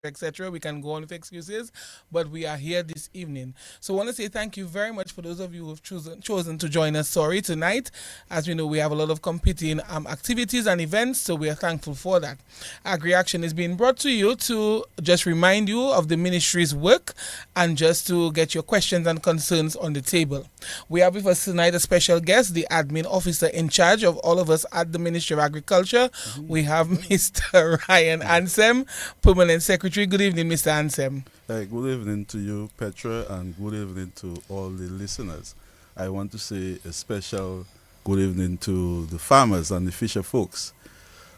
etc. We can go on with excuses, but we are here this evening. So I want to say thank you very much for those of you who have chosen to join us. Sorry, tonight. As we know, we have a lot of competing activities and events, so we are thankful for that. AgriAction is being brought to you to just remind you of the ministry's work and just to get your questions and concerns on the table. We have with us tonight a special guest, the admin officer in charge of all of us at the Ministry of Agriculture. We have Mr. Ryan Ansem, Permanent Secretary. Good evening, Mr. Ansem. Good evening to you, Petra, and good evening to all the listeners. I want to say a special good evening to the farmers and the fisher folks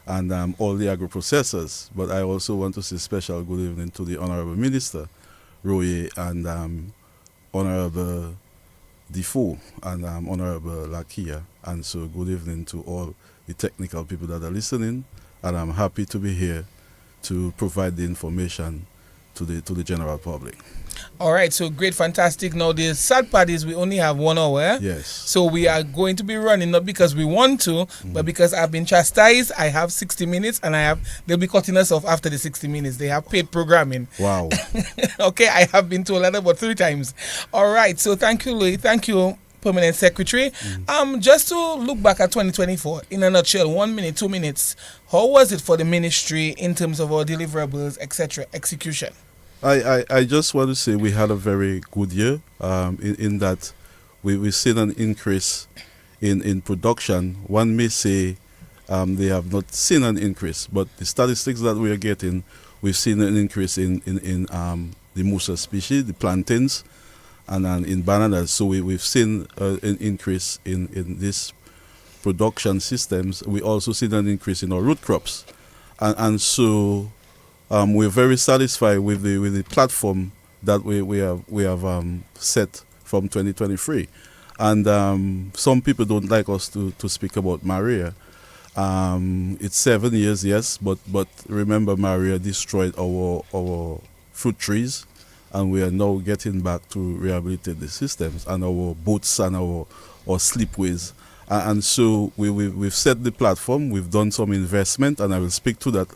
and all the agro-processors. But I also want to say special good evening to the Honorable Minister, Roye, and Honorable Defoe and Honorable Lakia. And so good evening to all the technical people that are listening. And I'm happy to be here to provide the information to the general public. All right, so great, fantastic. Now, the sad part is we only have 1 hour. Yes. So we are going to be running, not because we want to, but because I've been chastised. I have 60 minutes, and they'll be cutting us off after the 60 minutes. They have paid programming. Wow. Okay, I have been told that about 3 times. All right, so thank you, Louis. Thank you, Permanent Secretary. Just to look back at 2024, in a nutshell, 1 minute, 2 minutes, how was it for the ministry in terms of our deliverables, etc., execution? I just want to say we had a very good year in that we've seen an increase in production. One may say they have not seen an increase, but the statistics that we are getting, we've seen an increase in the Musa species, the plantains, and in bananas. So we've seen an increase in these production systems. We also seen an increase in our root crops. And so we're very satisfied with the platform that we have set from 2023, and some people don't like us to speak about Maria. It's 7 years, yes, but remember, Maria destroyed our fruit trees, and we are now getting back to rehabilitate the systems and our boats and our slipways. And so we've set the platform. We've done some investment, and I will speak to that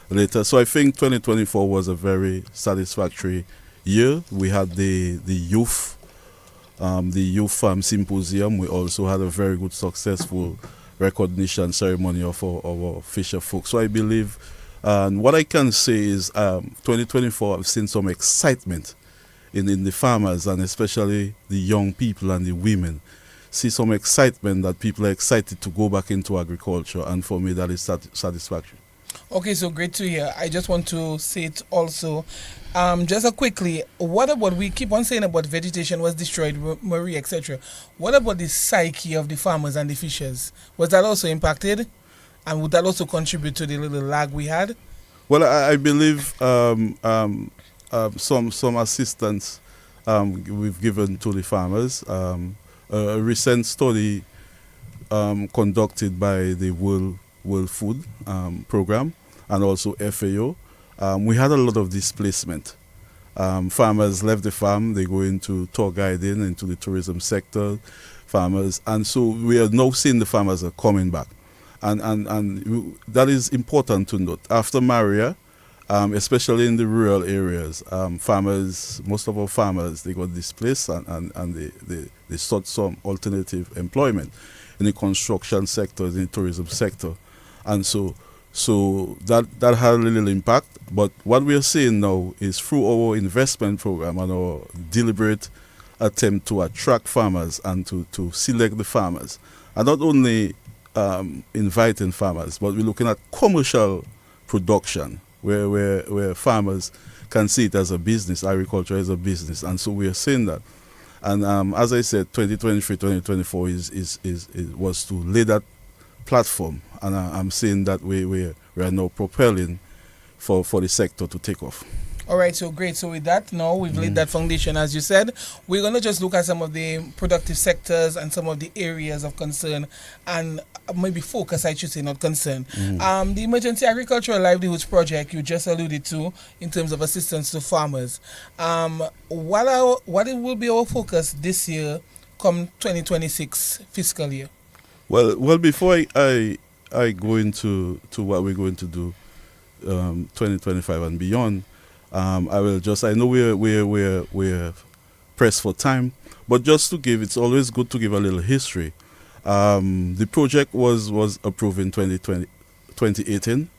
later. So I think 2024 was a very satisfactory year. We had the youth symposium. We also had a very good, successful recognition ceremony of our fisher folks. So I believe, and what I can say is, 2024 I've seen some excitement in the farmers, and especially the young people and the women. See some excitement that people are excited to go back into agriculture, and for me that is satisfactory. Okay, so great to hear. I just want to say it also. Just quickly, what about, we keep on saying about vegetation was destroyed, Marie, etc. What about the psyche of the farmers and the fishers? Was that also impacted? And would that also contribute to the little lag we had? Well, I believe some assistance we've given to the farmers. A recent study conducted by the World Food Program and also FAO, we had a lot of displacement. Farmers left the farm, they go into tour guiding, into the tourism sector, farmers, and so we are now seeing the farmers are coming back. And that is important to note. After Maria, especially in the rural areas, most of our farmers, they got displaced, and they sought some alternative employment in the construction sector, in the tourism sector. And so that had a little impact. But what we are seeing now is, through our investment program and our deliberate attempt to attract farmers and to select the farmers, and not only inviting farmers, but we're looking at commercial production where farmers can see it as a business, agriculture as a business. And so we are seeing that. And as I said, 2023, 2024 was to lay that platform, and I'm saying that we are now propelling for the sector to take off. All right, so great. So with that, now we've laid that foundation, as you said. We're going to just look at some of the productive sectors and some of the areas of concern, and maybe focus, I should say, not concern. The Emergency Agricultural Livelihoods Project you just alluded to in terms of assistance to farmers. What will be our focus this year come 2026 fiscal year? Well, before I go into what we're going to do 2025 and beyond, I know we're pressed for time, but just to give, it's always good to give a little history. The project was approved in 2018,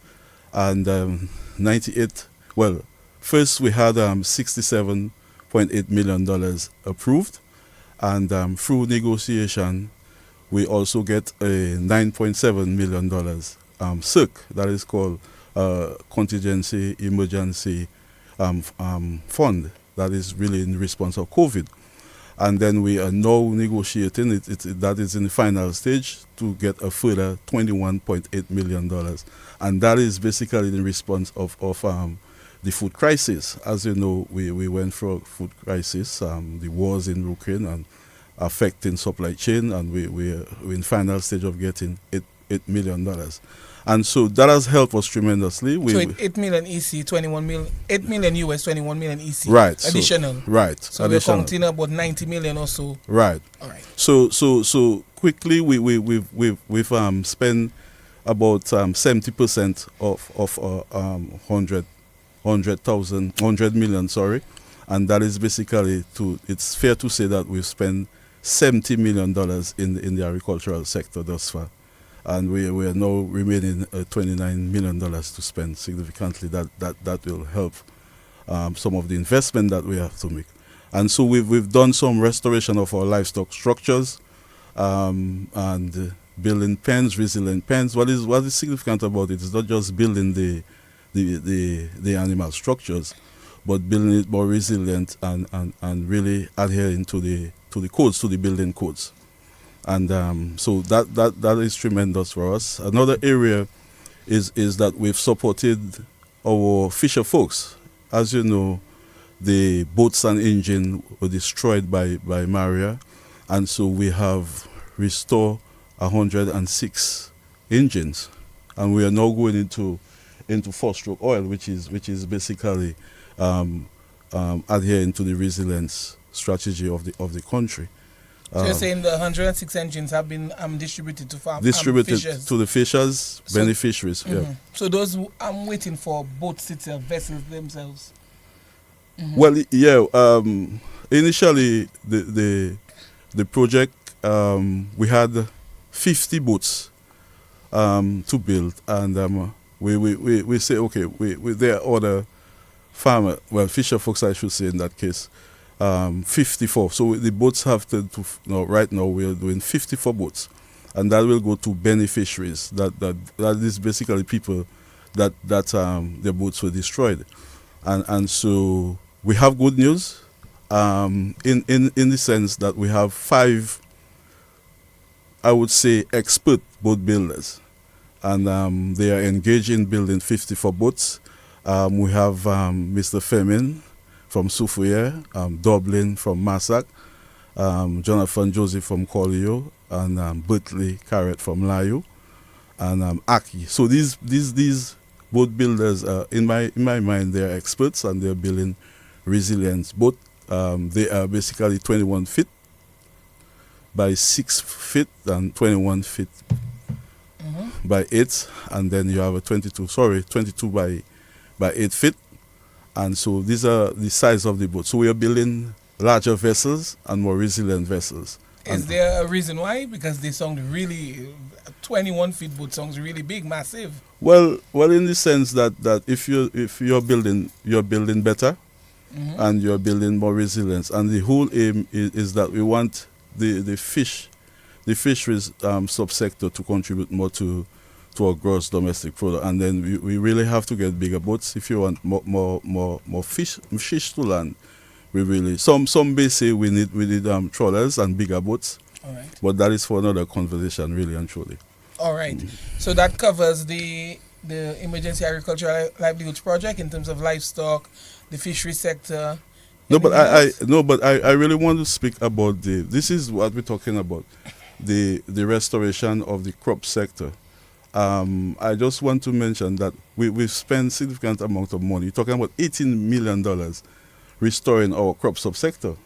and 98. Well, first we had $67.8 million approved, and through negotiation, we also get a $9.7 million CIRC, that is called Contingency Emergency Fund, that is really in response of COVID. And then we are now negotiating, that is in the final stage, to get a further $21.8 million. And that is basically in response of the food crisis. As you know, we went through a food crisis, the wars in Ukraine and affecting supply chain, and we're in final stage of getting $8 million. And so that has helped us tremendously. So 8 million EC, 21 million, 8 million US, 21 million EC. Right. Additional. So additional. We're counting about 90 million or so. Right. All right. So quickly we've spent about 70% of 100 million, sorry, and that is basically it's fair to say that we've spent $70 million in the agricultural sector thus far, and we are now remaining $29 million to spend. Significantly, that will help some of the investment that we have to make. And so we've done some restoration of our livestock structures, and building pens, resilient pens. What is significant about it is not just building the animal structures, but building it more resilient and really adhering to the codes, to the building codes. And so that is tremendous for us. Another area is that we've supported our fisher folks. As you know, the boats and engine were destroyed by Maria, and so we have restored 106 engines, and we are now going into four-stroke oil, which is basically adhering to the resilience strategy of the country. So you're saying the 106 engines have been distributed to fishers? To the fishers, beneficiaries. Mm-hmm. Yeah. So those I'm waiting for boats itself, vessels themselves. Mm-hmm. Well, yeah. Initially, the project, we had 50 boats to build, and we say, okay, there are other fisher folks, I should say, in that case, 54. So the boats have right now we are doing 54 boats, and that will go to beneficiaries. That is basically people that their boats were destroyed, and so we have good news, in the sense that we have 5, I would say, expert boat builders, and they are engaged in building 54 boats. We have Mr. Femin from Sufuye, Dublin from Massac, Jonathan Joseph from Collio, and Bertley Carrot from Layu, and Aki. So these boat builders, in my mind, they are experts, and they are building resilient boat. They are basically 21 feet by 6 feet and 21 feet by 8, and then you have a 22 by 8 feet. And so these are the size of the boat. So we are building larger vessels and more resilient vessels. Is there a reason why? Because they sound really, 21 feet boat sounds really big, massive. Well, in the sense that if you're building better, and you're building more resilience, and the whole aim is that we want the fisheries subsector to contribute more to our gross domestic product, and then we really have to get bigger boats if you want more fish to land. We really some may say we need trawlers and bigger boats. All right. But that is for another conversation, really and truly. All right. So that covers the Emergency Agricultural Livelihoods Project in terms of livestock, the fishery sector. No, but I really want to speak about this is what we're talking about, the restoration of the crop sector. I just want to mention that we've spent significant amount of money. You're talking about $18 million restoring our crop subsector.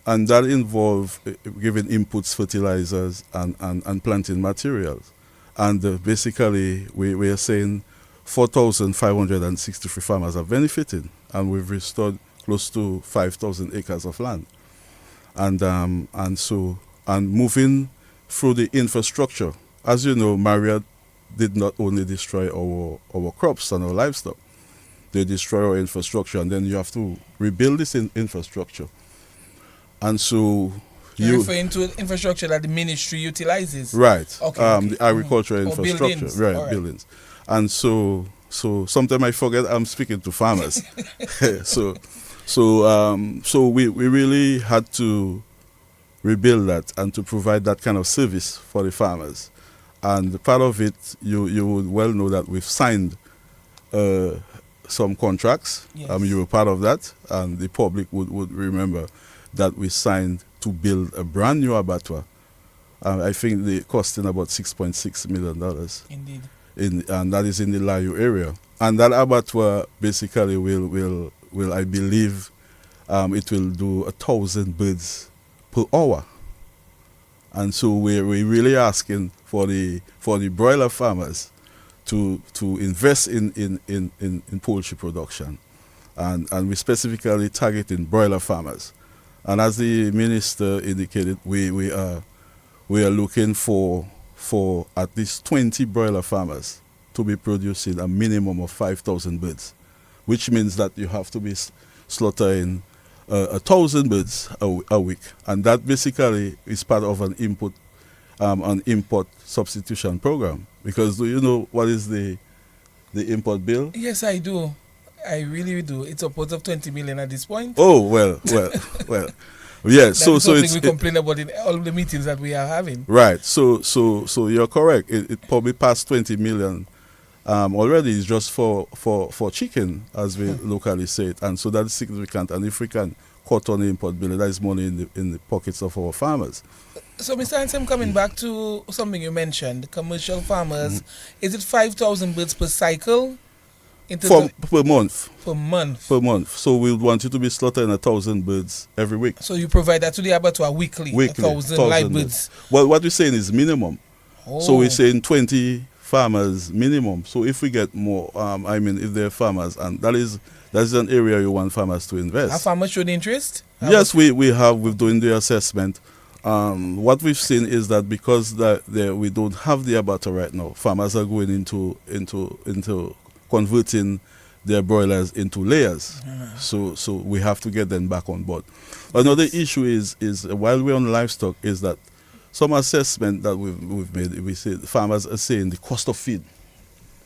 And that involves giving inputs, fertilizers, and planting materials. And basically, we are saying 4,563 farmers are benefiting. and we've restored close to 5,000 acres of land. And moving through the infrastructure. As you know, Maria did not only destroy our crops and our livestock, they destroy our infrastructure, and then you have to rebuild this infrastructure. And so you're referring to infrastructure that the ministry utilizes? Right. Okay. The agricultural infrastructure. Buildings. Right, buildings. And so sometimes I forget I'm speaking to farmers. So we really had to rebuild that and to provide that kind of service for the farmers. And part of it, you would well know that we've signed some contracts. Yes. You were part of that, and the public would remember that we signed to build a brand new abattoir. I think they costing about $6.6 million. Indeed. And that is in the Layu area. And that abattoir basically will I believe, it will do 1,000 birds per hour. And so we're really asking for the broiler farmers to invest in poultry production, and we specifically targeting broiler farmers. And as the minister indicated, we are looking for at least 20 broiler farmers to be producing a minimum of 5,000 birds, which means that you have to be slaughtering 1,000 birds a week, and that basically is part of an import substitution program. Because do you know what is the import bill? Yes, I do. I really do. It's upwards of 20 million at this point. Oh well. Yeah. So it's we complain about in all the meetings that we are having. Right. So you're correct. It probably passed 20 million. Already is just for chicken, as we locally say it, and so that's significant. And if we can cut on the import bill, that is money in the pockets of our farmers. So, Mr. Ansem, coming back to something you mentioned, commercial farmers, is it 5,000 birds per cycle? Per month. Per month. Per month. So we want you to be slaughtering 1,000 birds every week. So you provide that to the abattoir weekly? 1,000 live birds. Well, what we're saying is minimum. Oh. So we're saying 20 farmers minimum. So if we get more, if they're farmers, and that's an area you want farmers to invest. Are farmers showing interest? Yes, we're doing the assessment. What we've seen is that because we don't have the abattoir right now, farmers are going into converting their broilers into layers. So we have to get them back on board. Another issue is while we're on livestock, is that some assessment that we've made, we say farmers are saying the cost of feed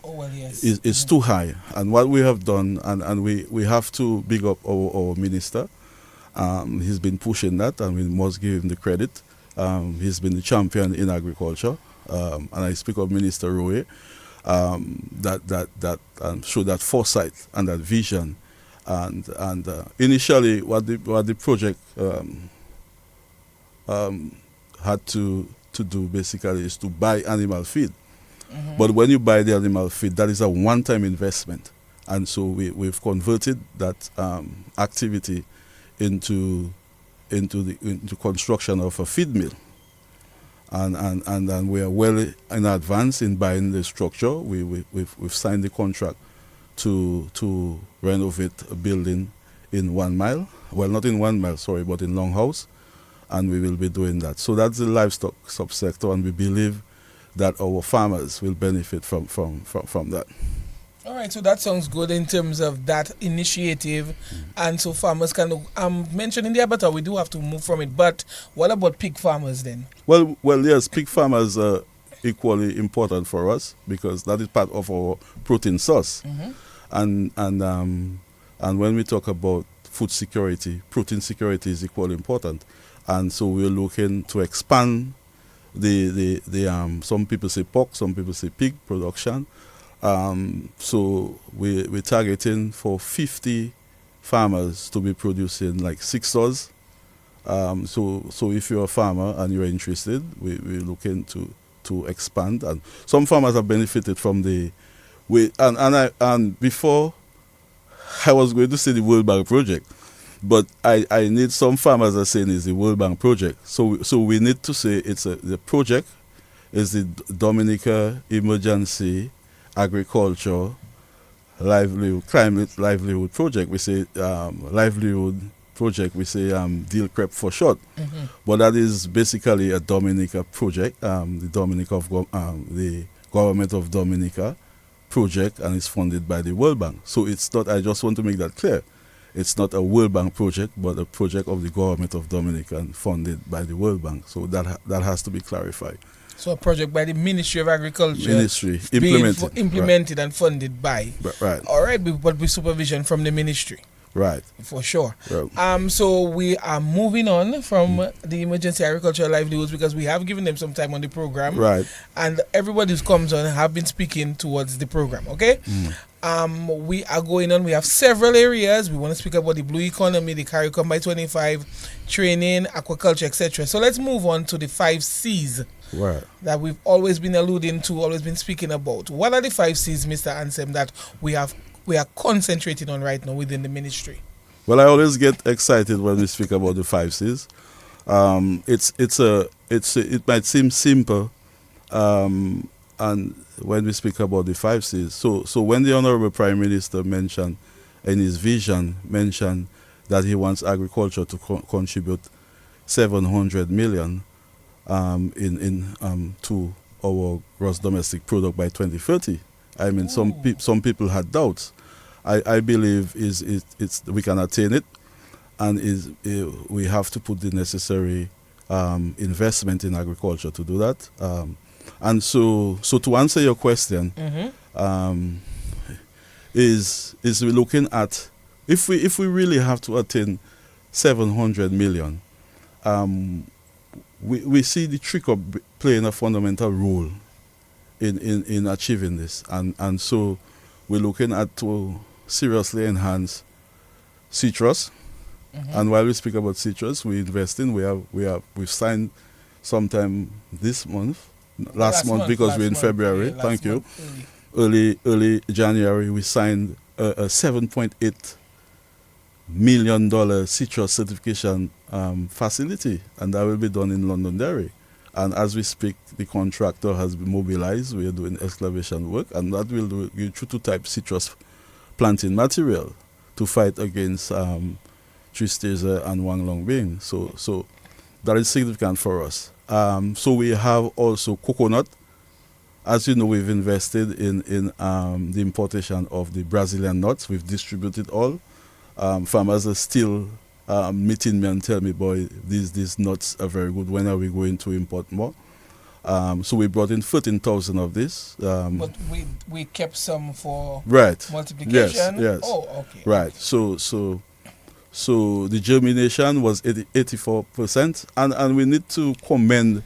is too high. And what we have done, and we have to big up our minister. He's been pushing that, and we must give him the credit. He's been the champion in agriculture, and I speak of Minister Roy, that show that foresight and that vision, and initially what the project had to do basically is to buy animal feed. But when you buy the animal feed, that is a one-time investment, and so we've converted that activity into construction of a feed mill, and we are well in advance in buying the structure. We've signed the contract to renovate a building in 1 mile. Well, not in 1 mile, sorry, but in Longhouse, and we will be doing that. So that's the livestock subsector, and we believe that our farmers will benefit from that. All right, so that sounds good in terms of that initiative, and so farmers can mention in the abattoir we do have to move from it. But what about pig farmers then? Well, yes, pig farmers are equally important for us because that is part of our protein source, and when we talk about food security, protein security is equally important, and so we're looking to expand the some people say pork, some people say pig production. So we're targeting for 50 farmers to be producing like 6 stores. So if you're a farmer and you're interested, we're looking to expand. And some farmers have benefited from and before I was going to say the World Bank project, but I need some farmers are saying it's the World Bank project. So we need to say the project is the Dominica Emergency Agriculture livelihood, climate livelihood project. We say livelihood project. We say deal crep for short. But that is basically a Dominica project. The government of Dominica project, and it's funded by the World Bank. So it's not. I just want to make that clear. It's not a World Bank project, but a project of the government of Dominica and funded by the World Bank. So that has to be clarified. So a project by the Ministry of Agriculture. Ministry being implemented and funded by. Right. All right, but with supervision from the ministry. Right. For sure. Right. So we are moving on from the emergency agricultural livelihoods because we have given them some time on the program. Right. And everybody who comes on have been speaking towards the program. Okay. We are going on. We have several areas. We want to speak about the blue economy, the CARICOM by 25, training, aquaculture, etc. So let's move on to the 5 C's. Right. That we've always been alluding to, always been speaking about. What are the 5 C's, Mr. Ansem, that we are concentrating on right now within the ministry? Well, I always get excited when we speak about the 5 C's. It might seem simple, and when we speak about the 5 C's. So when the Honorable Prime Minister mentioned in his vision that he wants agriculture to contribute 700 million to our gross domestic product by 2030. I mean, some people had doubts. I believe we can attain it, and we have to put the necessary investment in agriculture to do that. And so to answer your question, is we're looking at if we really have to attain 700 million, we see the trick of playing a fundamental role in achieving this, and so we're looking at to seriously enhance citrus. And while we speak about citrus, we invest in. We've signed sometime this month, last month because we're in February. Thank you. Early January, we signed a $7.8 million citrus certification facility, and that will be done in Londonderry. And as we speak, the contractor has been mobilized. We are doing excavation work, and that will do true-to-type citrus planting material to fight against Tristeza and Wang Long Bing. So that is significant for us. So we have also coconut. As you know, we've invested in the importation of the Brazilian nuts. We've distributed all. Farmers are still meeting me and tell me, boy, these nuts are very good. When are we going to import more? So we brought in 13,000 of this. But we kept some for multiplication? Yes. Oh, okay. Right. Okay. So the germination was 84%, and we need to commend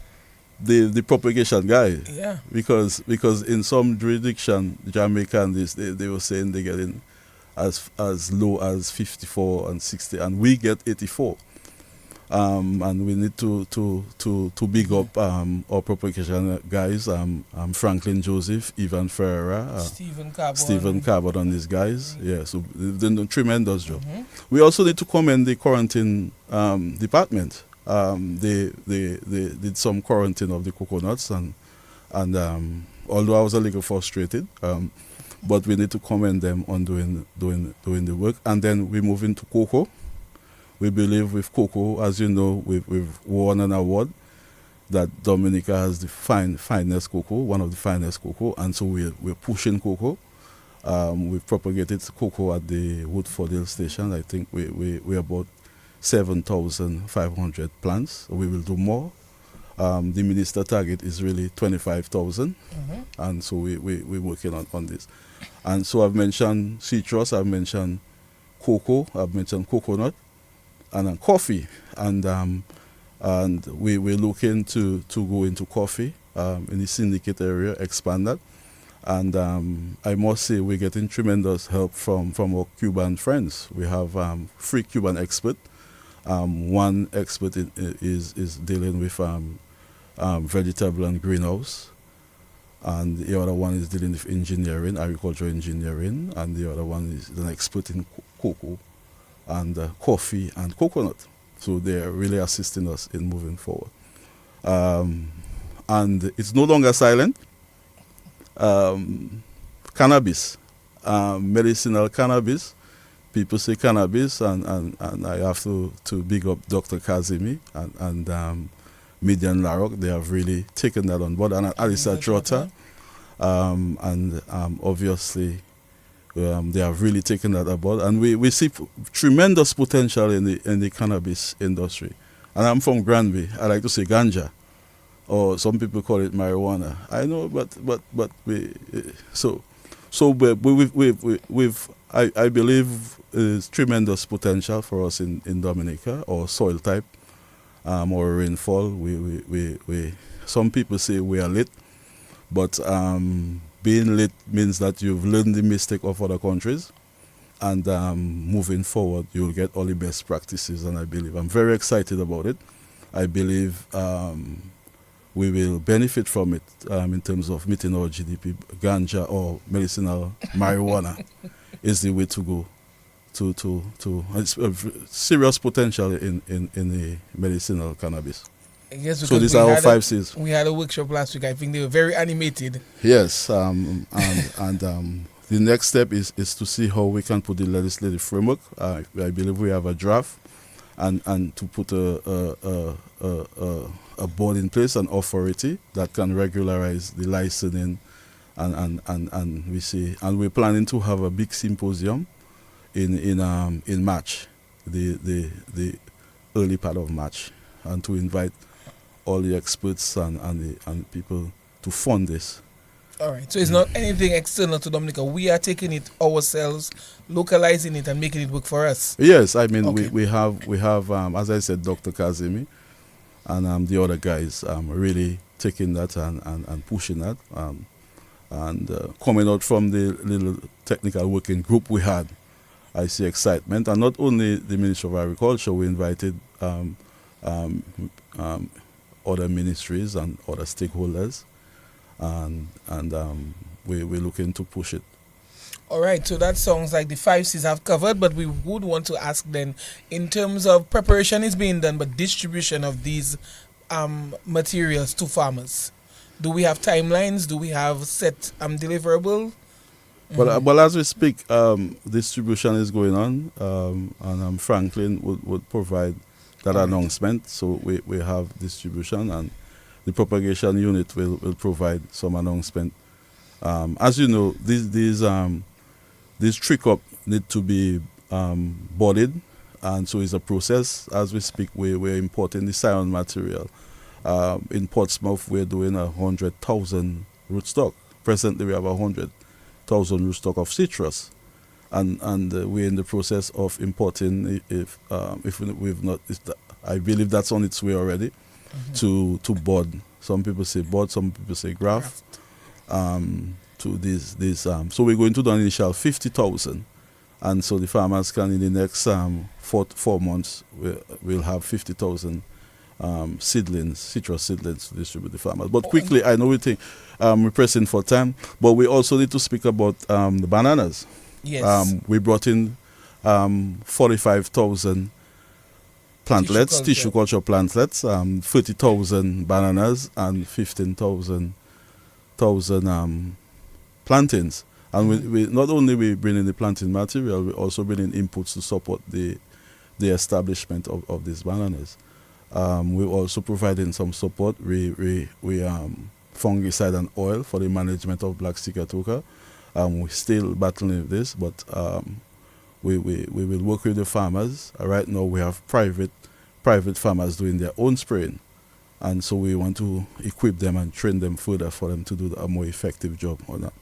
the propagation guy. Yeah. Because in some jurisdiction, Jamaica and this, they were saying they're getting as low as 54 and 60, and we get 84. And we need to big up our propagation guys. Franklin Joseph, Ivan Ferreira, Stephen Carbon, and these guys. Yeah, so they've done a tremendous job. We also need to commend the quarantine department. They did some quarantine of the coconuts, and although I was a little frustrated, but we need to commend them on doing the work. And then we move into cocoa. We believe with cocoa, as you know, we've won an award that Dominica has the finest cocoa, one of the finest cocoa, and so we're pushing cocoa. We've propagated cocoa at the Woodford Hill Station. I think we're about 7,500 plants. We will do more. The minister target is really 25,000, and so we're working on this. And so I've mentioned citrus, I've mentioned cocoa, I've mentioned coconut, and coffee, and we're looking to go into coffee in the syndicate area, expand that, and I must say we're getting tremendous help from our Cuban friends. We have 3 Cuban experts. One expert is dealing with vegetable and greenhouse, and the other one is dealing with engineering, agricultural engineering, and the other one is an expert in cocoa and coffee and coconut. So they're really assisting us in moving forward. And it's no longer silent. Cannabis. medicinal cannabis. People say cannabis, and I have to big up Dr. Kazimi and Midian Larrock. They have really taken that on board, and Alisa Trotta, and obviously they have really taken that on board, and we see tremendous potential in the cannabis industry. And I'm from Granby. I like to say ganja, or some people call it marijuana. I know, but we I believe there's tremendous potential for us in Dominica, or soil type, or rainfall. We some people say we are lit, but being lit means that you've learned the mistake of other countries, and moving forward, you'll get all the best practices. And I believe I'm very excited about it. I believe we will benefit from it in terms of meeting our GDP. Ganja or medicinal marijuana is the way to go. To it's a serious potential in the medicinal cannabis. Yes, So these are our 5 C's. We had a workshop last week. I think they were very animated. Yes, and the next step is to see how we can put the legislative framework. I believe we have a draft, and to put a board in place, an authority that can regularize the licensing, and we see, and we're planning to have a big symposium in March, the early part of March, and to invite all the experts and people to fund this. All right. So it's not anything external to Dominica. We are taking it ourselves, localizing it, and making it work for us. Yes, I mean, Okay. we have as I said, Dr. Kazimi and the other guys really taking that and pushing that, and coming out from the little technical working group we had. I see excitement, and not only the Ministry of Agriculture. We invited other ministries and other stakeholders, and we're looking to push it. All right. So that sounds like the 5 C's have covered, but we would want to ask then, in terms of preparation is being done, but distribution of these materials to farmers. Do we have timelines? Do we have set deliverable? Well, as we speak, distribution is going on, and Franklin would provide that announcement. So we have distribution, and the propagation unit will provide some announcement. As you know, these trick up need to be boarded, and so it's a process. As we speak, we're importing the scion material. In Portsmouth, we're doing 100,000 rootstock. Presently, we have 100,000 rootstock of citrus, and we're in the process of importing. If we've not, I believe that's on its way already, to board. Some people say board, some people say graft. To these so we're going to do an initial 50,000, and so the farmers can, in the next 4 months, we'll have 50,000 citrus seedlings to distribute to the farmers. But quickly, I know we're pressing for time, but we also need to speak about the bananas. Yes. We brought in 45,000 plantlets, tissue culture plantlets, 30,000 bananas, and 15,000 plantings. And we not only we bring in the planting material, we also bring in inputs to support the establishment of these bananas. We're also providing some support. We fungicide and oil for the management of black stickatuka. We're still battling with this, but we will work with the farmers. Right now we have private farmers doing their own spraying, and so we want to equip them and train them further for them to do a more effective job on that.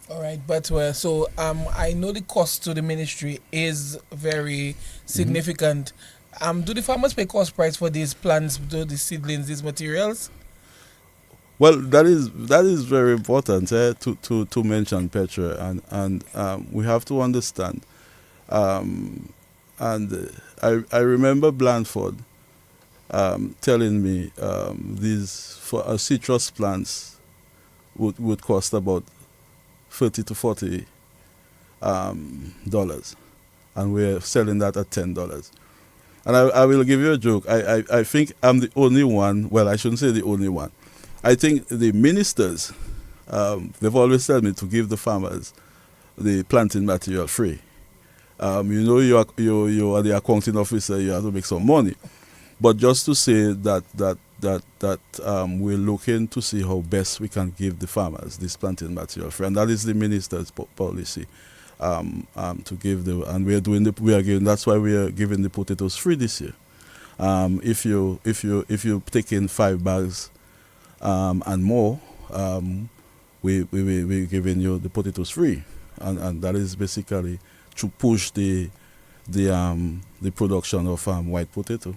All right, but so I know the cost to the ministry is very significant. Do the farmers pay cost price for these plants, the seedlings, these materials? Well, that is very important to mention, Petra, and we have to understand. And I remember Blandford telling me these for citrus plants would cost about $30 to $40, and we're selling that at $10. And I will give you a joke. I think I'm the only one. Well, I shouldn't say the only one. I think the ministers, they've always told me to give the farmers the planting material free. You are the accounting officer. You have to make some money, but just to say that we're looking to see how best we can give the farmers this planting material free, and that is the minister's policy. To give the and we are giving, that's why we are giving the potatoes free this year. If you take in 5 bags and more, we're giving you the potatoes free, and that is basically to push the production of white potato.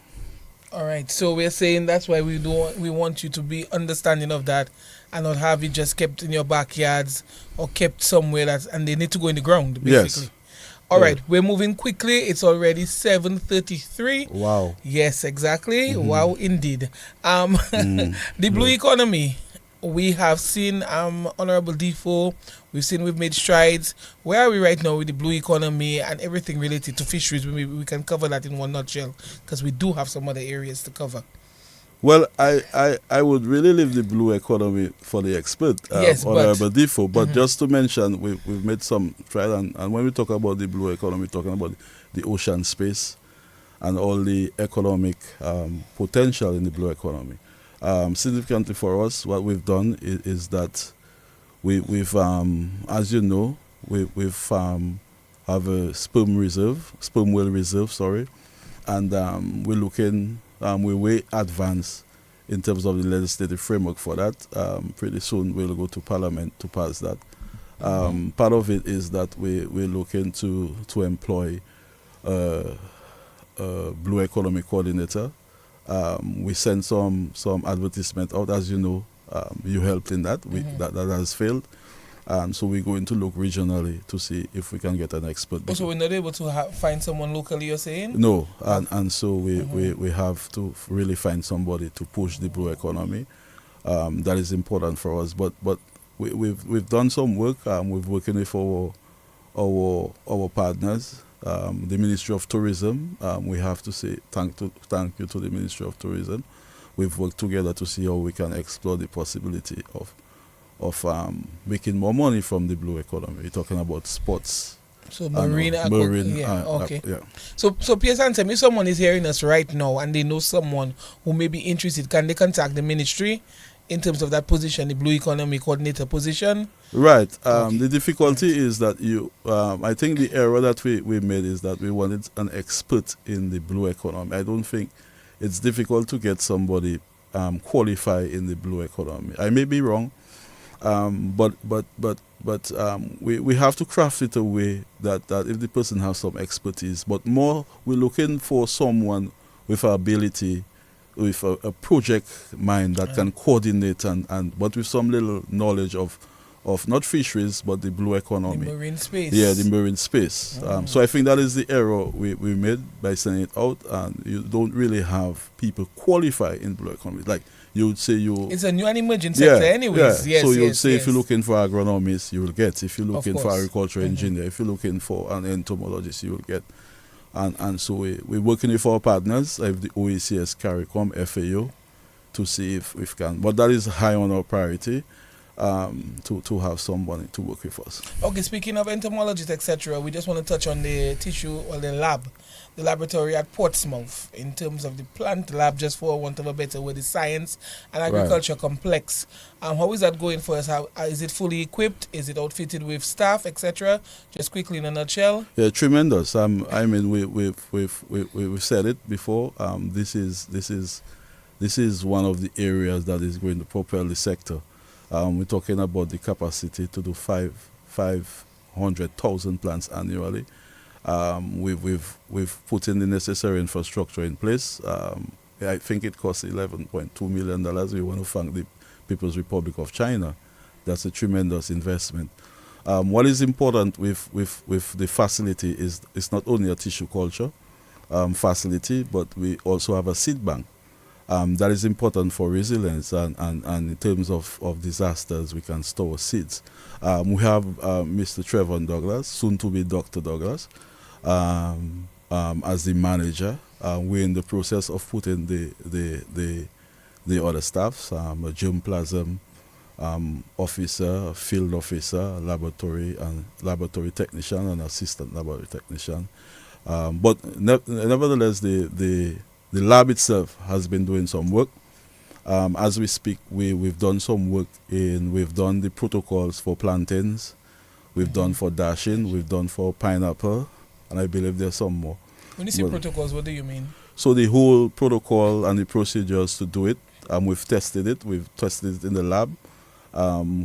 All right, so we're saying that's why we want you to be understanding of that and not have it just kept in your backyards or kept somewhere and they need to go in the ground, basically. Yes. All right, we're moving quickly. It's already 7:33. Wow. Yes, exactly. Mhm. Wow, indeed. The blue economy. We have seen Honorable Defoe. We've made strides. Where are we right now with the blue economy and everything related to fisheries? We can cover that in one nutshell because we do have some other areas to cover. Well, I would really leave the blue economy for the expert, Yes, Honorable Defoe. But Mhm. just to mention, we've made some trial, and when we talk about the blue economy, we're talking about the ocean space and all the economic potential in the blue economy. Significantly for us, what we've done is that we've, as you know, we've have a sperm whale reserve, sorry, and we're looking, we're way advanced in terms of the legislative framework for that. Pretty soon we'll go to Parliament to pass that. Part of it is that we're looking to employ a blue economy coordinator. We sent some advertisement out, as you know. You helped in that. That has failed. So we're going to look regionally to see if we can get an expert. So we're not able to find someone locally, you're saying? No, and so we have to really find somebody to push the blue economy. That is important for us. But we've done some work. We've working with our partners. The Ministry of Tourism. We have to say thank you to the Ministry of Tourism. We've worked together to see how we can explore the possibility of making more money from the blue economy. We're talking about sports. So marine, okay. Yeah. So Pierce Ansem, if someone is hearing us right now and they know someone who may be interested, can they contact the ministry in terms of that position, the blue economy coordinator position? Right. The difficulty is that I think the error that we made is that we wanted an expert in the blue economy. I don't think it's difficult to get somebody qualified in the blue economy. I may be wrong, but we have to craft it a way that if the person has some expertise, but more we're looking for someone with ability, with a project mind that can coordinate and but with some little knowledge of not fisheries but the blue economy, the marine space. Yeah, the marine space. So I think that is the error we made by sending it out, and you don't really have people qualify in blue economy. Like you would say it's a new and emerging sector anyways. Yeah. Yes, so you would say yes. if you're looking for agronomists, you will get. If you're looking for agricultural Mm-hmm. engineer, if you're looking for an entomologist, you will get. And so we're working with our partners, like the OECS, CARICOM, FAO, to see if we can. But that is high on our priority, to have somebody to work with us. Okay, speaking of entomologists, etc., we just want to touch on the tissue or the laboratory at Portsmouth in terms of the plant lab, just for want of a better word, the science and agriculture complex. How is that going for us? How is it fully equipped? Is it outfitted with staff, etc.? Just quickly in a nutshell. Yeah, tremendous. I mean, we've said it before. This is one of the areas that is going to propel the sector. We're talking about the capacity to do 500,000 plants annually. We've put in the necessary infrastructure in place. I think it costs $11.2 million. We want to thank the People's Republic of China. That's a tremendous investment. What is important with the facility is it's not only a tissue culture facility, but we also have a seed bank. That is important for resilience and in terms of disasters, we can store seeds. We have Mr. Trevor Douglas, soon to be Dr. Douglas, as the manager. We're in the process of putting the other staffs, germplasm, officer, field officer, laboratory technician, and assistant laboratory technician. But nevertheless, the lab itself has been doing some work. As we speak, we've done some work we've done the protocols for plantains, we've done for dashing, we've done for pineapple, and I believe there's some more. When you say protocols, what do you mean? So the whole protocol and the procedures to do it, we've tested it in the lab.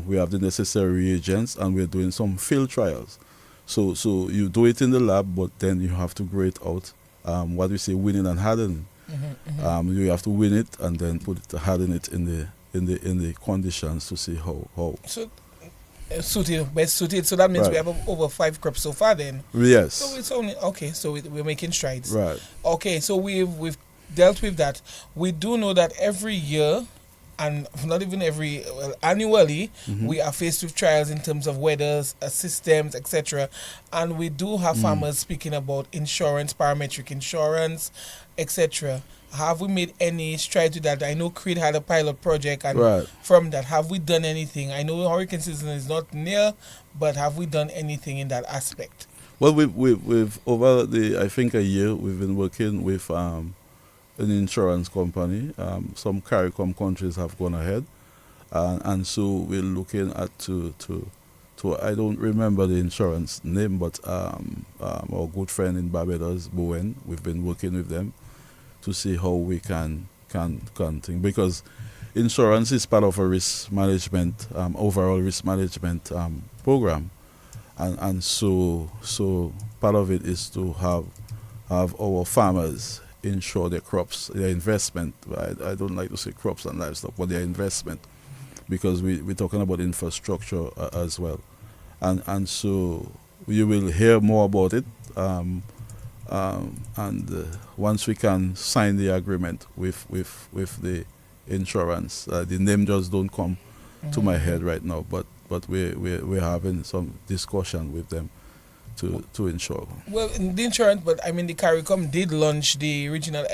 We have the necessary reagents, and we're doing some field trials. So you do it in the lab, but then you have to grade out what we say winning and hardening. You have to win it and then harden it in the conditions to see how. So best suited. So that means Right. we have over 5 crops so far. Then. Yes. So it's only okay. So we're making strides. Right. Okay. So we've dealt with that. We do know that every year, and not even annually, we are faced with trials in terms of weathers, systems, etc. And we do have farmers speaking about insurance, parametric insurance, etc. Have we made any strides with that? I know Creed had a pilot project, and Right. from that, have we done anything? I know hurricane season is not near, but have we done anything in that aspect? Well, we've over I think a year we've been working with an insurance company. Some CARICOM countries have gone ahead, and so we're looking at to I don't remember the insurance name, but our good friend in Barbados, Bowen, we've been working with them to see how we can think, because insurance is part of a risk management overall risk management program, and so part of it is to have our farmers insure their crops, their investment. I don't like to say crops and livestock, but their investment, because we're talking about infrastructure as well, and so you will hear more about it. Once we can sign the agreement with the insurance, the name just don't come to my head right now, but we're having some discussion with them to insure. Well, in the insurance, but I mean the CARICOM did launch the regional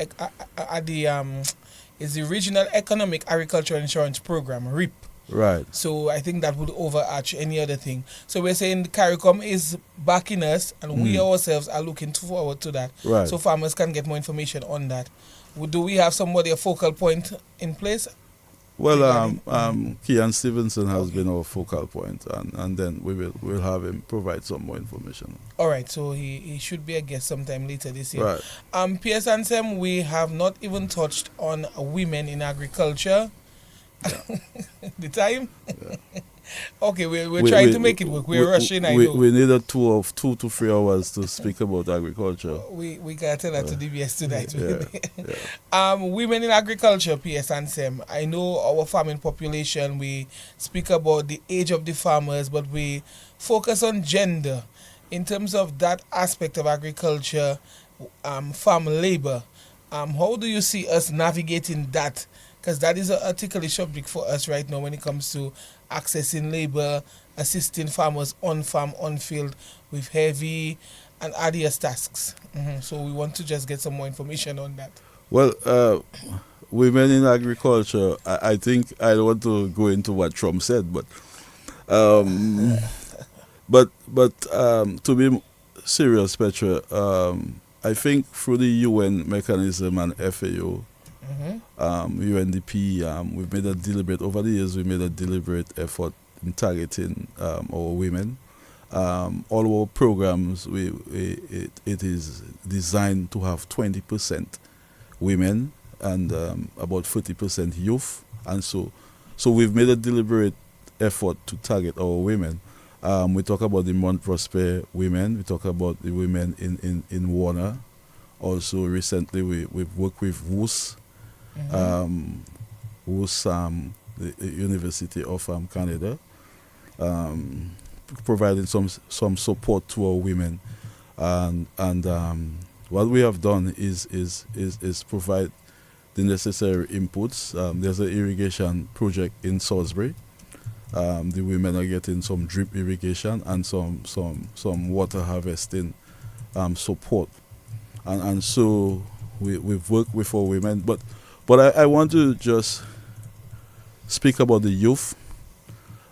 is the Regional Economic Agricultural Insurance Program, REAP. Right. So I think that would overarch any other thing. So we're saying the CARICOM is backing us, and we ourselves are looking forward to that. Right. So farmers can get more information on that. Do we have somebody, a focal point in place? Well, Kian Stevenson has been our focal point, and then we'll have him provide some more information. All right, so he should be a guest sometime later this year. Right. P.S. Ansem, we have not even touched on women in agriculture. Yeah. The time? Yeah. Okay, we're trying to make it work. We're rushing, I know. We need a tour of 2 to 3 hours to speak about agriculture. We gotta tell that to DBS tonight. Yeah. Women in agriculture, PS and SEM. I know our farming population, we speak about the age of the farmers, but we focus on gender. In terms of that aspect of agriculture, farm labor, how do you see us navigating that? Because that is a ticklish subject for us right now when it comes to accessing labor, assisting farmers on farm, on field with heavy and arduous tasks. So we want to just get some more information on that. Well, women in agriculture, I think I don't want to go into what Trump said, but to be serious, Petra, I think through the UN mechanism and FAO, UNDP, we've made a deliberate, over the years, we made a deliberate effort in targeting our women. All our programs, it is designed to have 20% women and about 30% youth. And so we've made a deliberate effort to target our women. We talk about the Mount Prosper women. We talk about the women in Warner. Also, recently, we've worked with WOOS, the University of Canada, providing some support to our women, and what we have done is provide the necessary inputs. There's an irrigation project in Salisbury. The women are getting some drip irrigation and some water harvesting support, and so we've worked with our women, but I want to just speak about the youth,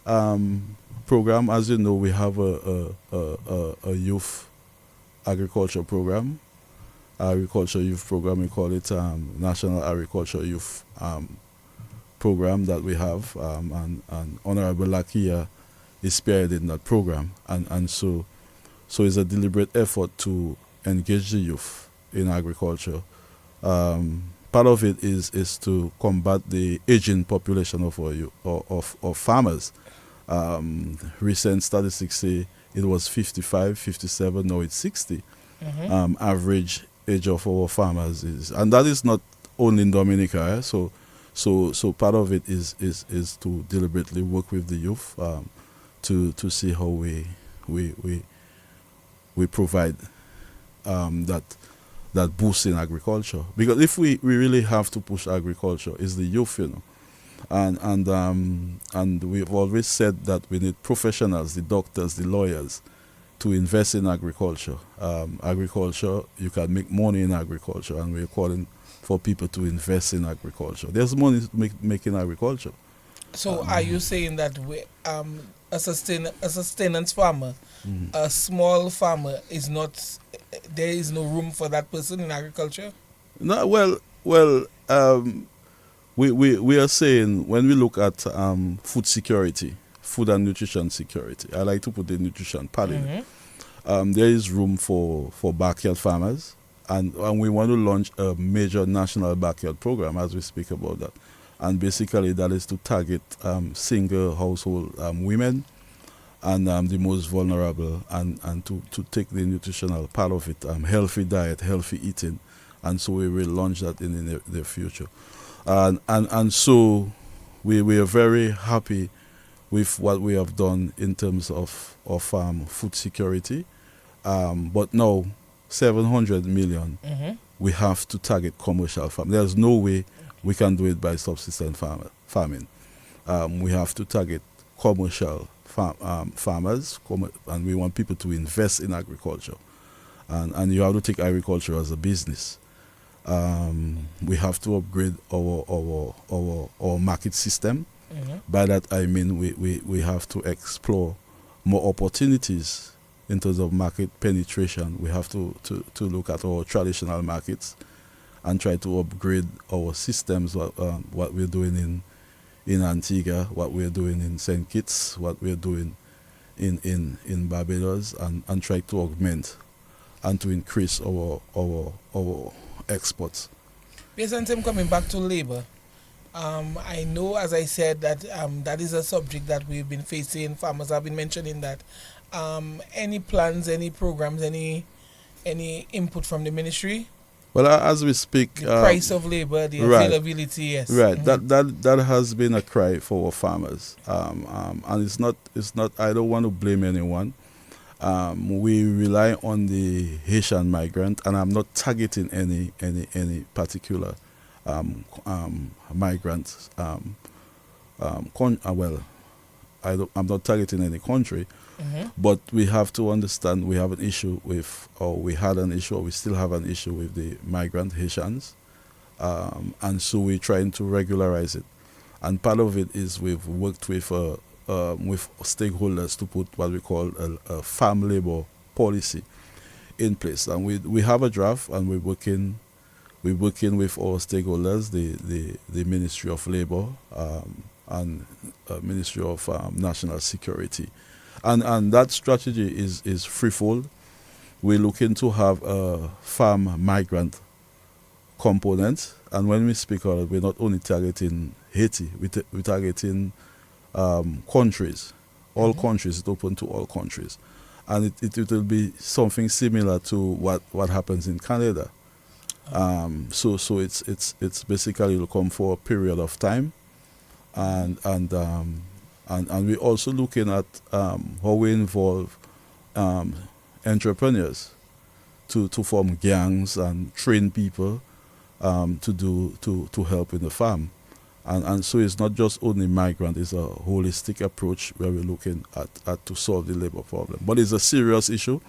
program. As you know, we have a youth agriculture program, agriculture youth program. We call it National Agriculture Youth program that we have, and Honorable Lakia is spearheading that program, and so it's a deliberate effort to engage the youth in agriculture. Part of it is to combat the aging population of our of farmers. Recent statistics say it was 55, 57, now it's 60. Average age of our farmers is, and that is not only in Dominica. So part of it is to deliberately work with the youth, to see how we provide that boost in agriculture. Because if we really have to push agriculture, it's the youth, and we've always said that we need professionals, the doctors, the lawyers, to invest in agriculture. Agriculture, you can make money in agriculture, and we're calling for people to invest in agriculture. There's money to make in agriculture. So are you saying that a sustenance farmer, a small farmer, is not, there is no room for that person in agriculture? No, we are saying, when we look at food security, food and nutrition security, I like to put the nutrition part in it. There is room for backyard farmers, and we want to launch a major national backyard program as we speak about that. And basically that is to target single household women and the most vulnerable, and to take the nutritional part of it, healthy diet, healthy eating. And so we will launch that in the future. And so we are very happy with what we have done in terms of food security. But now 700 million, we have to target commercial farming. There's no way we can do it by subsistence farming. We have to target commercial farmers, and we want people to invest in agriculture. And you have to take agriculture as a business. We have to upgrade our market system. By that I mean we have to explore more opportunities in terms of market penetration. We have to look at our traditional markets and try to upgrade our systems, what we're doing in Antigua, what we're doing in St. Kitts, what we're doing in Barbados, and try to augment and to increase our exports. Yes, and Tim, coming back to labor, I know, as I said, that that is a subject that we've been facing. Farmers have been mentioning that. Any plans, any programs, any input from the ministry? Well, as we speak, the price of labor, the availability, yes. Right. That has been a cry for our farmers, and it's not. I don't want to blame anyone. We rely on the Haitian migrant, and I'm not targeting any particular migrant. I'm not targeting any country. But we have to understand we have an issue with, or we had an issue, or we still have an issue with the migrant Haitians. And so we're trying to regularize it. And part of it is we've worked with stakeholders to put what we call a farm labor policy in place. And we have a draft, and we're working with our stakeholders, the Ministry of Labor and Ministry of National Security. And that strategy is threefold. We're looking to have a farm migrant component, and when we speak of it, we're not only targeting Haiti, we're targeting countries, all countries. It's open to all countries, and it will be something similar to what happens in Canada. So it's basically will come for a period of time, and we're also looking at how we involve entrepreneurs to form gangs and train people to help in the farm. And so it's not just only migrant, it's a holistic approach where we're looking at to solve the labor problem. But it's a serious issue.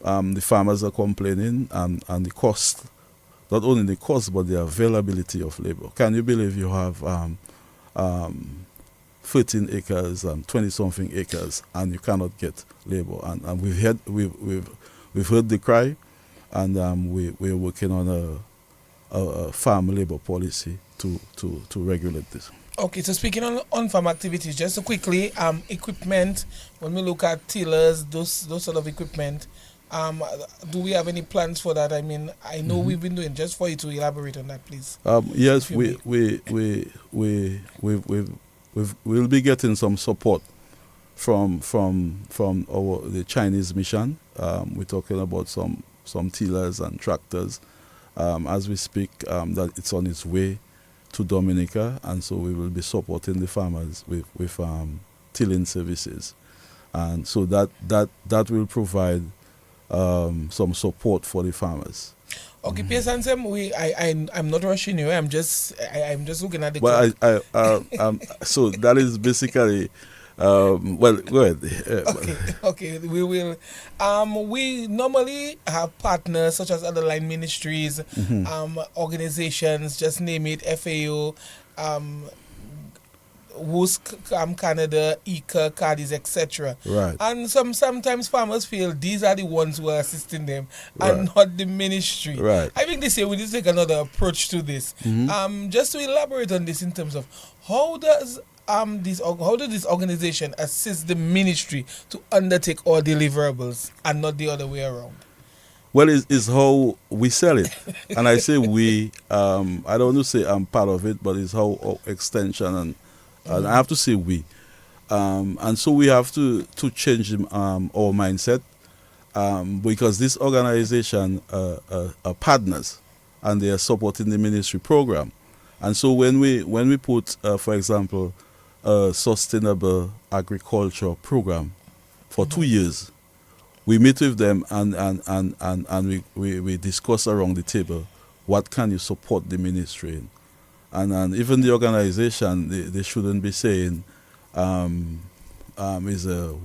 The farmers are complaining, and the cost, not only the cost, but the availability of labor. Can you believe you have 13 acres, 20 something acres, and you cannot get labor. And we've heard the cry, and we're working on a farm labor policy to regulate this. Okay, so speaking on farm activities, just so quickly, equipment. When we look at tillers, those sort of equipment, do we have any plans for that? I mean, I know we've been doing. Just for you to elaborate on that, please. Yes, we'll be getting some support from the Chinese mission. We're talking about some tillers and tractors as we speak. That it's on its way to Dominica, and so we will be supporting the farmers with tilling services, and so that will provide some support for the farmers. Okay, Pierce and Sam, I'm not rushing you. I'm just looking at the Well, clock. so that is basically. Well, go ahead. Okay, we will. We normally have partners such as other line ministries, organizations, just name it, FAO, WUSC, Canada, ICA, CADIS, etc. Right. And sometimes farmers feel these are the ones who are assisting them and Right. not the ministry. Right. I think this year we need to take another approach to this. Just to elaborate on this in terms of how does this organization assist the ministry to undertake all deliverables and not the other way around? Well, it's how we sell it, and I say we. I don't want to say I'm part of it, but it's how our extension and I have to say we. And so we have to change our mindset because this organization are partners and they are supporting the ministry program. And so when we put, for example, a sustainable agriculture program for 2 years, we meet with them and we discuss around the table what can you support the ministry in. And even the organization, they shouldn't be saying is a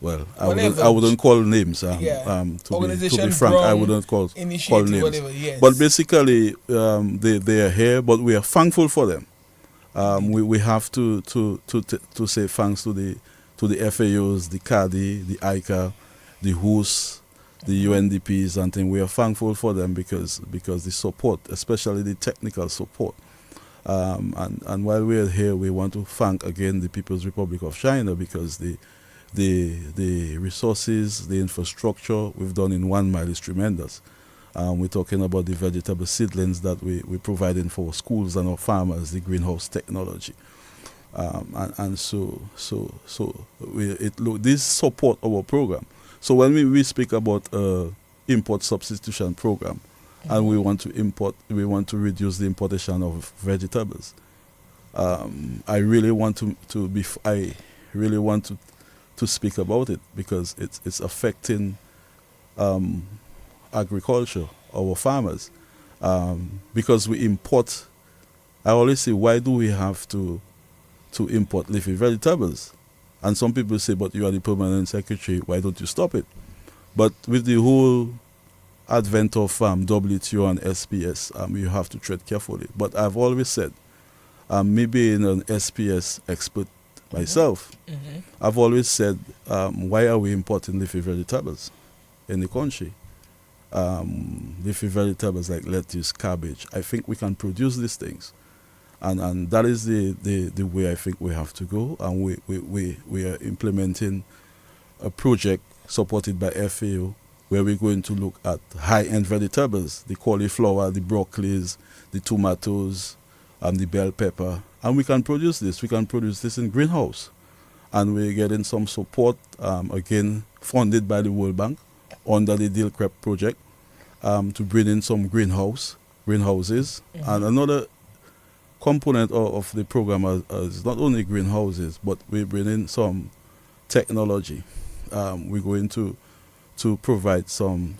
well. I wouldn't call names. To be frank, I wouldn't call names. Whatever, yes. But basically, they are here. But we are thankful for them. We have to say thanks to the FAOs, the CADI, the ICA, the WUS, the UNDPs, and things. We are thankful for them because the support, especially the technical support. And while we are here, we want to thank again the People's Republic of China because the resources, the infrastructure we've done in 1 mile is tremendous. We're talking about the vegetable seedlings that we're providing for schools and our farmers, the greenhouse technology. This support our program. So when we speak about import substitution program, and we want to reduce the importation of vegetables. I really want to speak about it because it's affecting agriculture, our farmers, because we import. I always say, why do we have to import leafy vegetables? And some people say, but you are the permanent secretary, why don't you stop it? But with the whole advent of WTO and SPS, you have to tread carefully. But I've always said, me being an SPS expert myself, I've always said, why are we importing leafy vegetables in the country? Leafy vegetables like lettuce, cabbage. I think we can produce these things. And that is the way I think we have to go. And we are implementing a project supported by FAO where we're going to look at high-end vegetables, the cauliflower, the broccolis, the tomatoes, the bell pepper. And we can produce this. We can produce this in greenhouse. And we're getting some support, again, funded by the World Bank under the Deal Crep project to bring in some greenhouses. And another component of the program is not only greenhouses, but we bring in some technology. We're going to provide some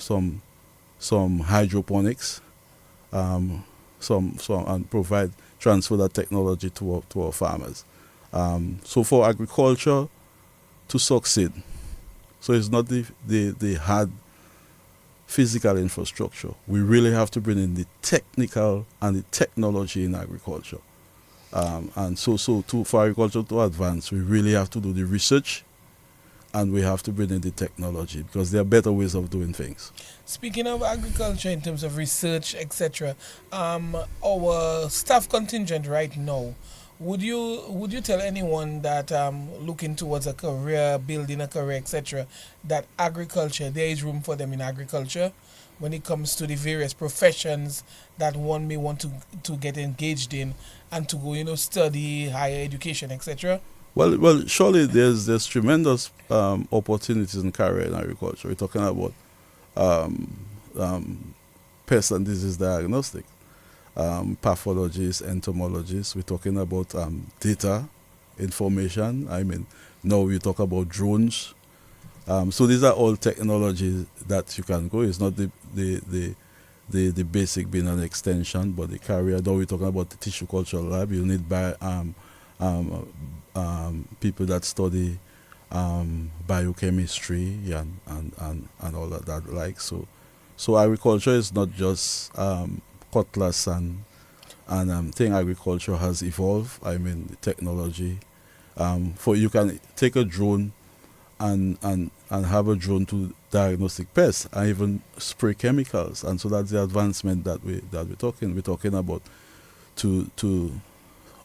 hydroponics, and transfer that technology to our farmers. So for agriculture to succeed, so it's not the hard physical infrastructure. We really have to bring in the technical and the technology in agriculture. And for agriculture to advance, we really have to do the research, and we have to bring in the technology, because there are better ways of doing things. Speaking of agriculture in terms of research, etc., our staff contingent right now, would you tell anyone that looking towards a career, building a career, etc., that agriculture, there is room for them in agriculture when it comes to the various professions that one may want to get engaged in and to go, study higher education, etc.? Well, surely there's tremendous opportunities in career in agriculture. We're talking about um, pest and disease diagnostic, pathologists, entomologists. We're talking about data, information. I mean, now we talk about drones. So these are all technologies that you can go. It's not the basic being an extension, but the career. Though we're talking about the tissue culture lab, you need people that study biochemistry and all of that. Like so agriculture is not just cutlass and thing. Agriculture has evolved. I mean, the technology. For you can take a drone and have a drone to diagnostic pests and even spray chemicals, and so that's the advancement that we're talking about to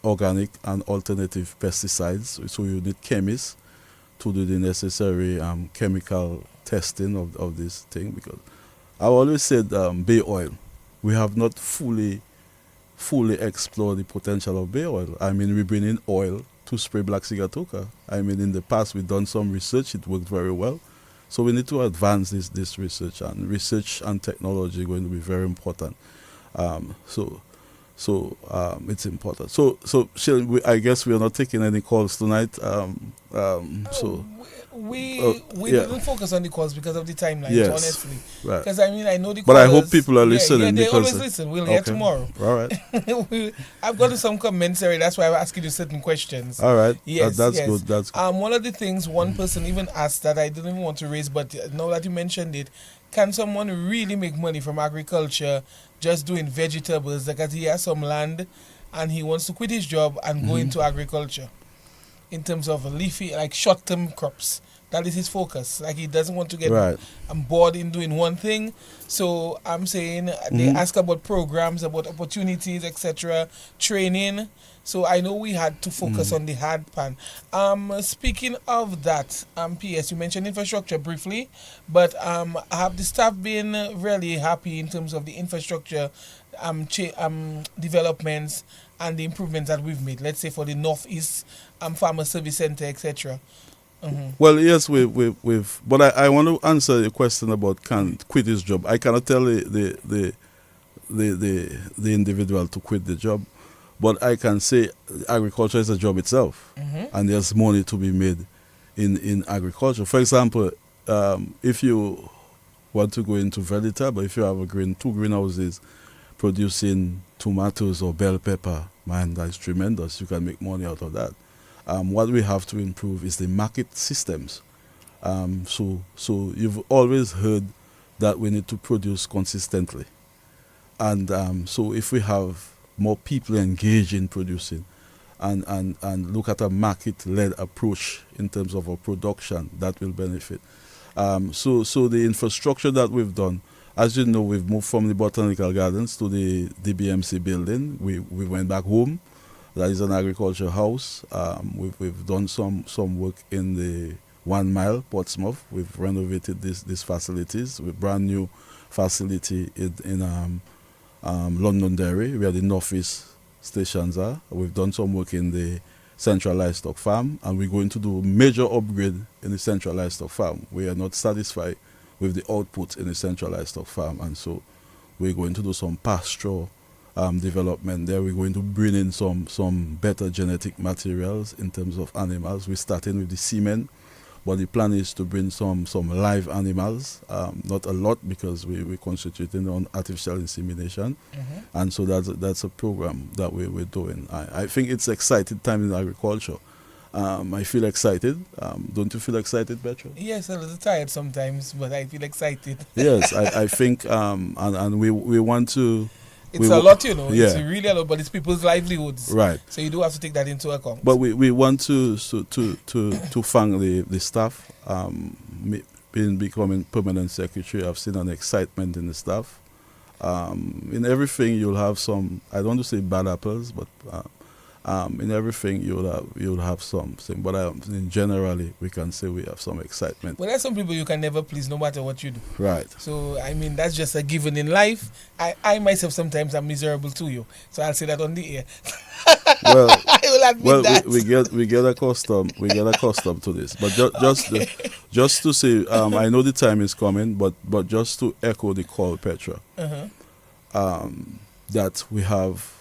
organic and alternative pesticides. So you need chemists to do the necessary chemical testing of this thing, because I always said bay oil, we have not fully explored the potential of bay oil. I mean, we bring in oil to spray black sigatoka. I mean, in the past we've done some research, it worked very well. So we need to advance this research and technology going to be very important. So it's important. So Shane, I guess we are not taking any calls tonight. We yeah. didn't focus on the calls because of the timeline, Yes. honestly. Right. Because I mean, I know the But I callers, hope people are listening. Yeah, they because always listen. We'll hear okay. tomorrow. All right. I've got some commentary. That's why I'm asking you certain questions. All right. Yes, That's yes. good. That's good. One of the things one person even asked that I didn't even want to raise, but now that you mentioned it, can someone really make money from agriculture just doing vegetables? Because he has some land and he wants to quit his job and go into agriculture in terms of leafy, like short-term crops. That is his focus. Like, he doesn't want to get Right. bored in doing one thing. So I'm saying they ask about programs, about opportunities, etc., training. So I know we had to focus on the hard pan. Speaking of that, PS, you mentioned infrastructure briefly, but have the staff been really happy in terms of the infrastructure developments and the improvements that we've made? Let's say for the Northeast Farmer Service Center, etc. Well, yes, we've but I want to answer your question about can quit his job. I cannot tell the individual to quit the job, but I can say agriculture is a job itself, and there's money to be made in agriculture. For example, if you want to go into vegetable, if you have two greenhouses producing tomatoes or bell pepper, man, that's tremendous. You can make money out of that. What we have to improve is the market systems. So you've always heard that we need to produce consistently. And so if we have more people engaged in producing and look at a market-led approach in terms of our production, that will benefit. So the infrastructure that we've done, as you know, we've moved from the Botanical Gardens to the DBMC building. We went back home. That is an agriculture house. We've done some work in the 1 mile Portsmouth. We've renovated these facilities with brand new facility in Londonderry, where the Northeast stations are. We've done some work in the Central Livestock Farm, and we're going to do a major upgrade in the Central Livestock Farm. We are not satisfied with the output in the Central Livestock Farm, and so we're going to do some pastoral development there. We're going to bring in some better genetic materials in terms of animals. We're starting with the semen, but the plan is to bring some live animals, not a lot because we're concentrating on artificial insemination, and so that's a program that we're doing. I think it's exciting time in agriculture. I feel excited. Don't you feel excited, Petra? Yes, a little tired sometimes, but I feel excited. Yes, I think, and we want to It's a lot, you know. It's Yeah. really a lot, but it's people's livelihoods. Right. So you do have to take that into account. But we want to thank the staff. Being becoming permanent secretary, I've seen an excitement in the staff. In everything you'll have some. I don't want to say bad apples, but in everything you'll have something. But in generally, we can say we have some excitement. Well, there's some people you can never please, no matter what you do. Right. So I mean, that's just a given in life. I myself sometimes am miserable to you, so I'll say that on the air. Well, I will admit that. we get accustomed to this. But just to say, I know the time is coming, but just to echo the call, Petra, that we have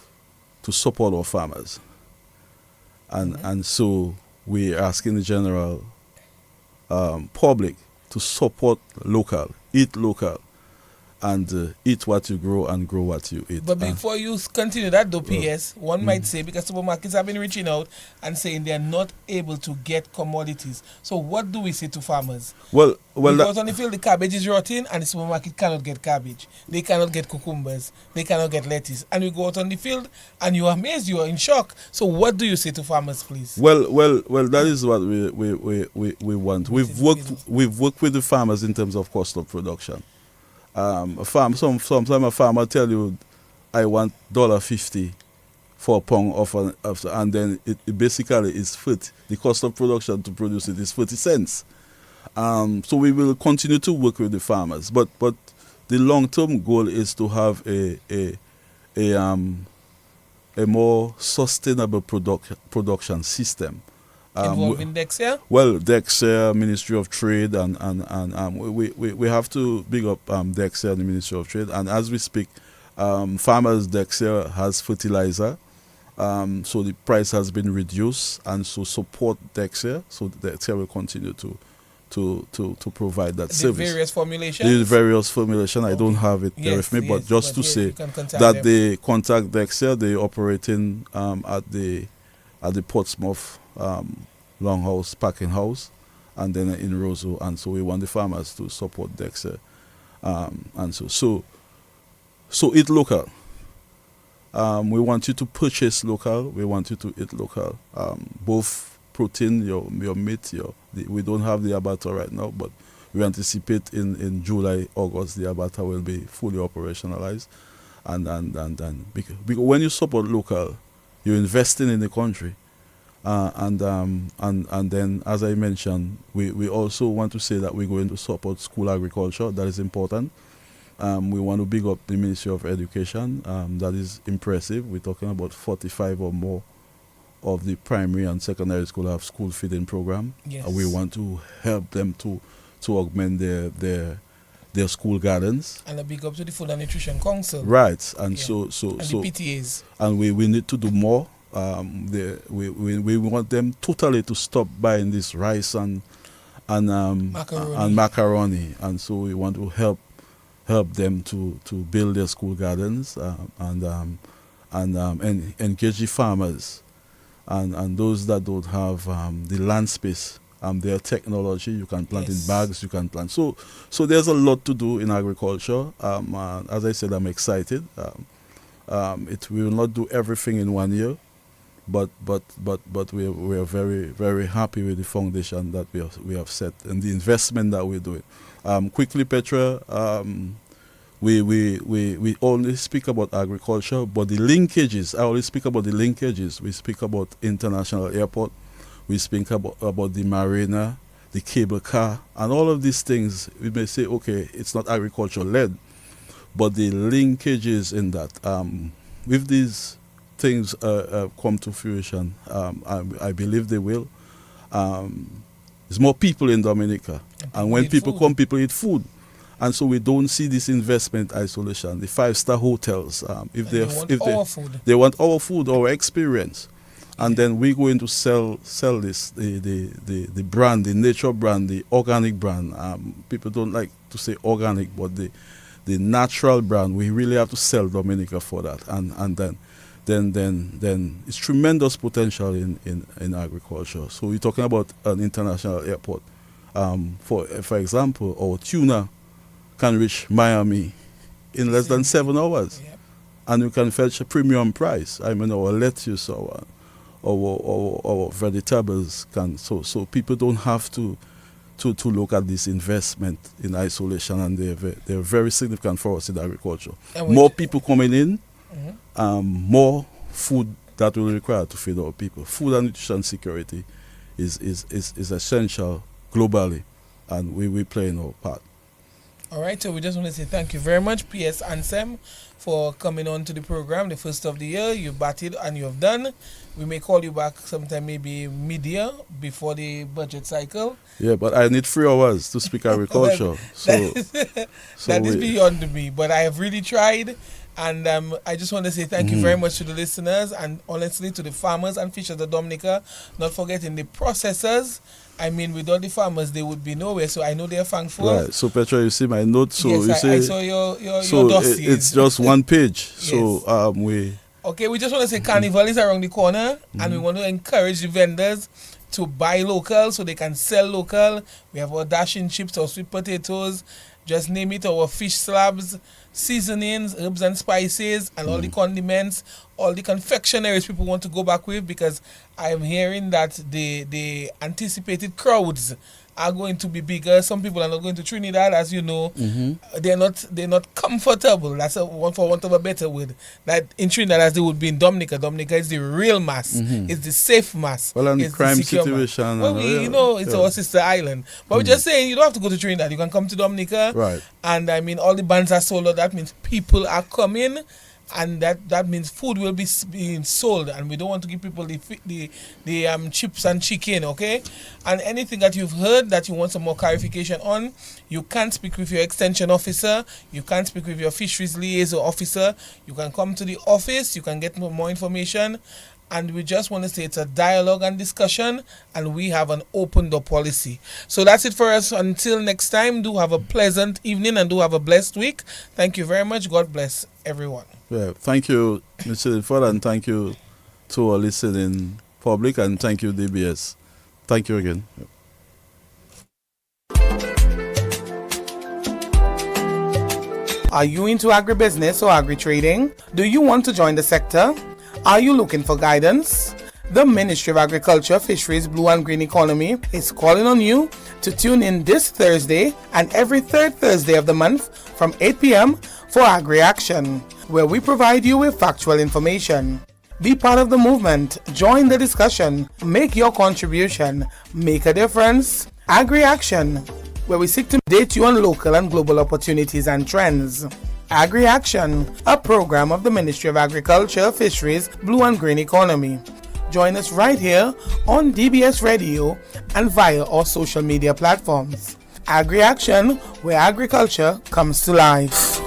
to support our farmers, and so we're asking the general public to support local, eat local, and eat what you grow and grow what you eat. But before you continue that, though, PS, one might say, because supermarkets have been reaching out and saying they are not able to get commodities. So what do we say to farmers? Well, we go out on the field, the cabbage is rotten, and the supermarket cannot get cabbage. They cannot get cucumbers. They cannot get lettuce. And we go out on the field, and you're amazed, you're in shock. So what do you say to farmers, please? Well, that is what we want. We've worked with the farmers in terms of cost of production. Sometimes a farmer tell you, I want $1.50 for a pound of, and then it basically is 40. The cost of production to produce it is 40 cents. So we will continue to work with the farmers, but the long-term goal is to have a more sustainable production system. Involving Dexia? Well, Dexia, Ministry of Trade, and we have to big up Dexia and the Ministry of Trade. And as we speak, farmers Dexia has fertilizer, so the price has been reduced, and so support Dexia. So Dexia will continue to provide that service. Various formulations? The various formulation. Okay. I don't have it there with me, but just to say that they contact Dexia. They operating at the Portsmouth Longhouse packing house, and then in Roseau, and so we want the farmers to support Dexia, and so eat local. We want you to purchase local. We want you to eat local. Both protein, your meat, we don't have the abattoir right now, but we anticipate in July, August the abattoir will be fully operationalized, and because when you support local, you're investing in the country. And then, as I mentioned, we also want to say that we're going to support school agriculture. That is important. We want to big up the Ministry of Education. That is impressive. We're talking about 45 or more of the primary and secondary school have school feeding program. Yes. We want to help them to augment their school gardens. And a big up to the Food and Nutrition Council. Right, and so and the PTAs. And we need to do more. We want them totally to stop buying this rice and macaroni, and so we want to help them to build their school gardens and engage the farmers and those that don't have the land space. Their technology, you can plant in bags, you can plant. So there's a lot to do in agriculture. As I said, I'm excited. We will not do everything in 1 year. But we are very, very happy with the foundation that we have set and the investment that we're doing. Quickly, Petra, we only speak about agriculture, but the linkages, I only speak about the linkages. We speak about international airport, we speak about the marina, the cable car, and all of these things. We may say, okay, it's not agriculture led, but the linkages in that, with these things come to fruition, I believe they will. There's more people in Dominica, and when people come, people eat food, and so we don't see this investment isolation. The 5-star hotels, if they want our food, our experience, and then we're going to sell this the brand, the nature brand, the organic brand. People don't like to say organic, but the natural brand. We really have to sell Dominica for that, and then it's tremendous potential in agriculture. So we're talking about an international airport. For example, our tuna can reach Miami in less than 7 hours. Yep. and you can fetch a premium price. I mean, our lettuce, our vegetables can, so people don't have to look at this investment in isolation, and they're very significant for us in agriculture. More people coming in, more food that will require to feed our people. Food and nutrition security is essential globally, and we play in our part. All right, so we just want to say thank you very much, PS Ansem, for coming on to the program, the first of the year. You batted and you have done. We may call you back sometime, maybe mid-year, before the budget cycle. Yeah, but I need 3 hours to speak agriculture. That is beyond me, but I have really tried. And I just want to say thank you very much to the listeners, and honestly to the farmers and fishers of Dominica, not forgetting the processors. I mean, without the farmers, they would be nowhere. So I know they're thankful. Right. So Petra, you see my notes. So yes, you see, I saw your so dossiers. it's just one page. Yes. So Okay, we just want to say Carnival is around the corner, and we want to encourage the vendors to buy local so they can sell local. We have our dashing chips, our sweet potatoes, just name it, our fish slabs, seasonings, herbs and spices, and all the condiments, all the confectionaries people want to go back with, because I am hearing that the anticipated crowds are going to be bigger. Some people are not going to Trinidad, as you know. They're not comfortable. That's for want of a better word. That in Trinidad as they would be in Dominica. Dominica is the real mass. It's the safe mass. Well, and the it's crime the secure situation. mass. Well, it's our sister island. But we're just saying, you don't have to go to Trinidad. You can come to Dominica. Right. And I mean, all the bands are sold out. That means people are coming. And that means food will be being sold, and we don't want to give people the chips and chicken, okay? And anything that you've heard that you want some more clarification on, you can speak with your extension officer, you can speak with your fisheries liaison officer, you can come to the office, you can get more information. And we just want to say it's a dialogue and discussion, and we have an open door policy. So that's it for us. Until next time, do have a pleasant evening and do have a blessed week. Thank you very much. God bless everyone. Yeah, thank you, Mr. Dilford, and thank you to our listening public, and thank you, DBS. Thank you again. Are you into agribusiness or agri-trading? Do you want to join the sector? Are you looking for guidance? The Ministry of Agriculture, Fisheries, Blue and Green Economy is calling on you to tune in this Thursday and every third Thursday of the month from 8 p.m. for AgriAction, where we provide you with factual information. Be part of the movement, join the discussion, make your contribution, make a difference. AgriAction, where we seek to update you on local and global opportunities and trends. AgriAction, a program of the Ministry of Agriculture, Fisheries, Blue and Green Economy. Join us right here on DBS Radio and via our social media platforms. AgriAction, where agriculture comes to life.